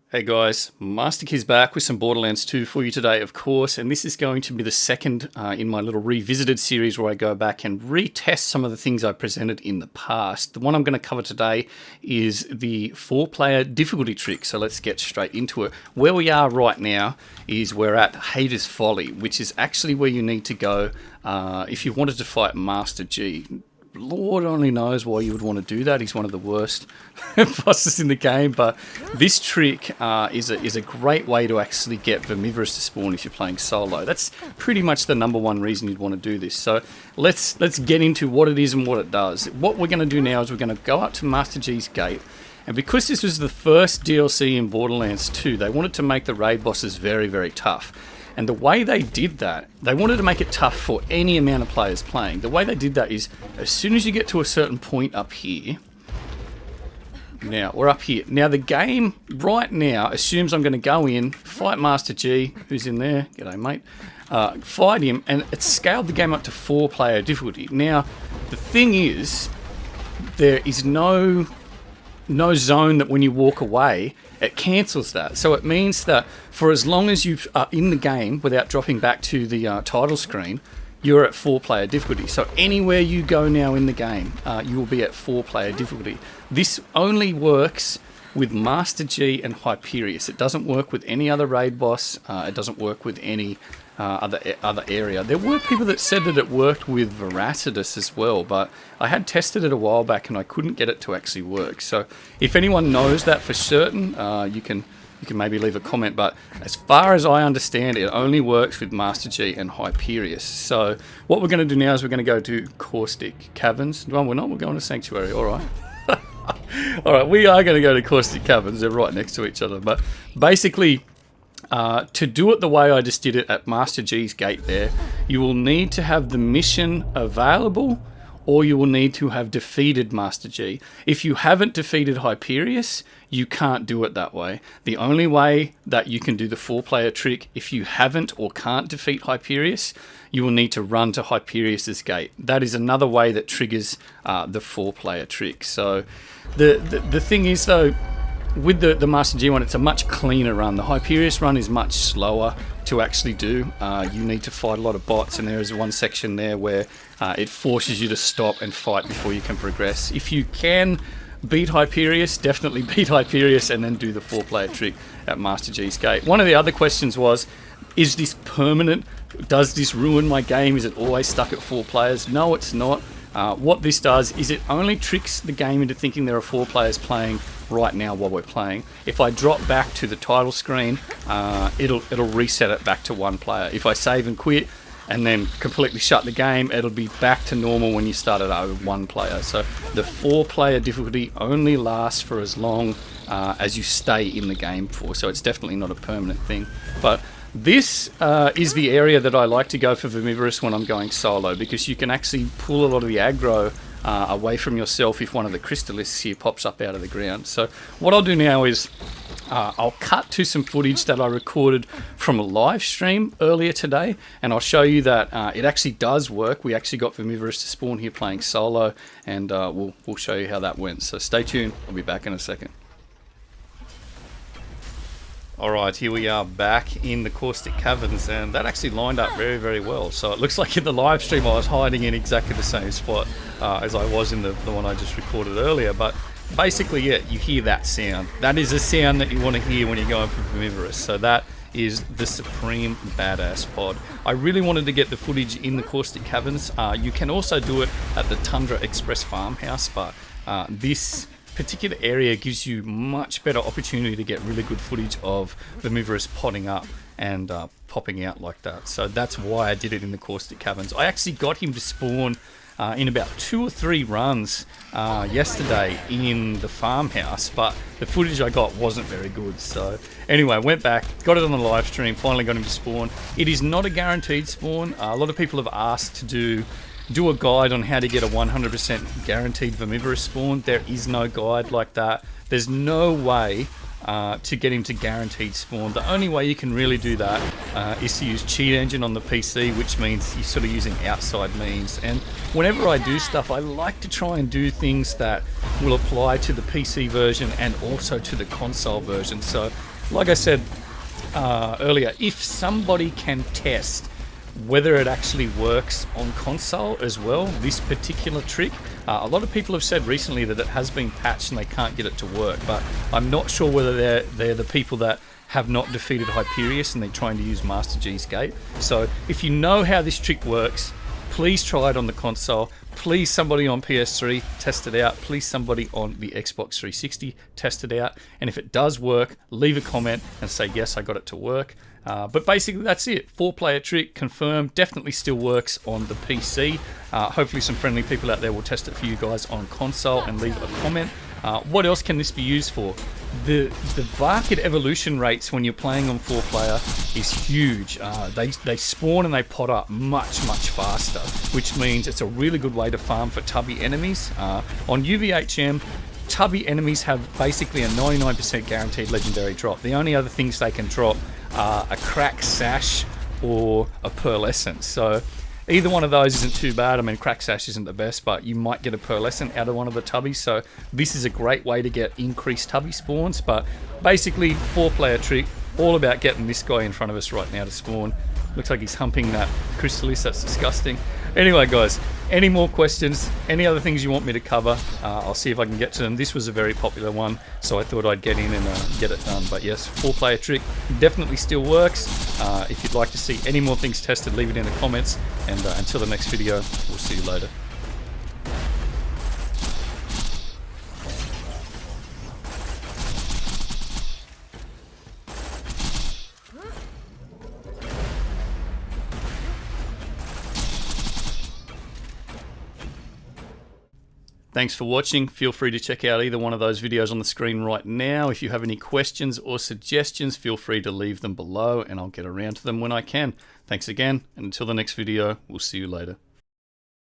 Hey guys, Masterkizz back with some Borderlands 2 for you today, of course, and this is going to be the second in my little revisited series where I go back and retest some of the things I presented in the past. The one I'm going to cover today is the 4-player difficulty trick, so let's get straight into it. Where we are right now is we're at Hater's Folly, which is actually where you need to go if you wanted to fight Master G. Lord only knows why you would want to do that. He's one of the worst bosses in the game, but this trick is a great way to actually get Vermivorous to spawn if you're playing solo. That's pretty much the number one reason you'd want to do this. So let's get into what it is and what it does. What we're going to do now is we're going to go up to Master G's gate, and because this was the first DLC in Borderlands 2, they wanted to make the raid bosses very, very tough. And the way they did that, they wanted to make it tough for any amount of players playing. The way they did that is, as soon as you get to a certain point up here, now we're up here. Now the game right now assumes I'm going to go in, fight Master G, who's in there, g'day mate, fight him, and it's scaled the game up to 4-player difficulty. Now, the thing is, there is no zone that when you walk away, it cancels that. So it means that for as long as you are in the game without dropping back to the title screen, you're at 4-player difficulty. So anywhere you go now in the game, you will be at 4-player difficulty. This only works with Master G and Hyperius. It doesn't work with any other raid boss. It doesn't work with any other area. There were people that said that it worked with Retested as well, but I had tested it a while back and I couldn't get it to actually work. So if anyone knows that for certain, you can maybe leave a comment, but as far as I understand, it only works with Master G and Hyperius. So what we're going to do now is we're going to go to Caustic Caverns. No, we're not. We're going to Sanctuary. All right. All right, we are going to go to Caustic Caverns. They're right next to each other. But basically, to do it the way I just did it at Master G's gate there, you will need to have the mission available, or you will need to have defeated Master G. If you haven't defeated Hyperius, you can't do it that way. The only way that you can do the 4-player trick, if you haven't or can't defeat Hyperius, you will need to run to Hyperius's gate. That is another way that triggers the 4-player trick. So the thing is though, with the Master G one, it's a much cleaner run. The Hyperius run is much slower to actually do. You need to fight a lot of bots, and there is one section there where it forces you to stop and fight before you can progress. If you can beat Hyperius, definitely beat Hyperius and then do the 4-player trick at Master G's gate. One of the other questions was, is this permanent? Does this ruin my game? Is it always stuck at 4 players? No, it's not. What this does is it only tricks the game into thinking there are 4 players playing right now while we're playing. If I drop back to the title screen, it'll reset it back to 1 player. If I save and quit and then completely shut the game, it'll be back to normal when you start it over 1 player. So the 4-player difficulty only lasts for as long as you stay in the game for. So it's definitely not a permanent thing. But this is the area that I like to go for Vermivorous when I'm going solo, because you can actually pull a lot of the aggro away from yourself if one of the crystalisks here pops up out of the ground. So what I'll do now is I'll cut to some footage that I recorded from a live stream earlier today, and I'll show you that it actually does work. We actually got Vermivorous to spawn here playing solo, and we'll show you how that went. So stay tuned. I'll be back in a second. Alright, here we are back in the Caustic Caverns, and that actually lined up very, very well. So it looks like in the live stream I was hiding in exactly the same spot as I was in the one I just recorded earlier. But basically, yeah, you hear that sound. That is a sound that you want to hear when you're going for Vermivorous. So that is the supreme badass pod. I really wanted to get the footage in the Caustic Caverns. You can also do it at the Tundra Express farmhouse, but this particular area gives you much better opportunity to get really good footage of Vermivorous potting up and popping out like that. So that's why I did it in the Caustic Caverns. I actually got him to spawn in about 2 or 3 runs yesterday in the farmhouse, but the footage I got wasn't very good. So anyway, I went back, got it on the live stream, finally got him to spawn. It is not a guaranteed spawn. A lot of people have asked to do a guide on how to get a 100% guaranteed Vermivorous spawn. There is no guide like that. There's no way to get him to guaranteed spawn. The only way you can really do that is to use cheat engine on the PC, which means you're sort of using outside means. And whenever I do stuff, I like to try and do things that will apply to the PC version and also to the console version. So like I said earlier, if somebody can test whether it actually works on console as well, this particular trick, a lot of people have said recently that it has been patched and they can't get it to work, but I'm not sure whether they're the people that have not defeated Hyperius and they're trying to use Masterkizz's gate. So if you know how this trick works, please try it on the console. Please somebody on PS3 test it out. Please somebody on the Xbox 360 test it out. And if it does work, leave a comment and say, yes, I got it to work. But basically that's it. 4-player trick confirmed. Definitely still works on the PC. Hopefully some friendly people out there will test it for you guys on console and leave a comment. What else can this be used for? The Varkid evolution rates when you're playing on 4-player is huge. They spawn and they pot up much faster, which means it's a really good way to farm for tubby enemies. On UVHM, tubby enemies have basically a 99% guaranteed legendary drop. The only other things they can drop are a crack sash or a pearlescent. So either one of those isn't too bad. I mean, crack sash isn't the best, but you might get a pearlescent out of one of the tubbies. So this is a great way to get increased tubby spawns. But basically, 4-player trick, all about getting this guy in front of us right now to spawn. Looks like he's humping that Crystallis. That's disgusting. Anyway, guys, any more questions, any other things you want me to cover, I'll see if I can get to them. This was a very popular one, so I thought I'd get in and get it done. But yes, 4-player trick definitely still works. If you'd like to see any more things tested, leave it in the comments. And until the next video, we'll see you later. Thanks for watching. Feel free to check out either one of those videos on the screen right now. If you have any questions or suggestions, feel free to leave them below and I'll get around to them when I can. Thanks again, and until the next video, we'll see you later.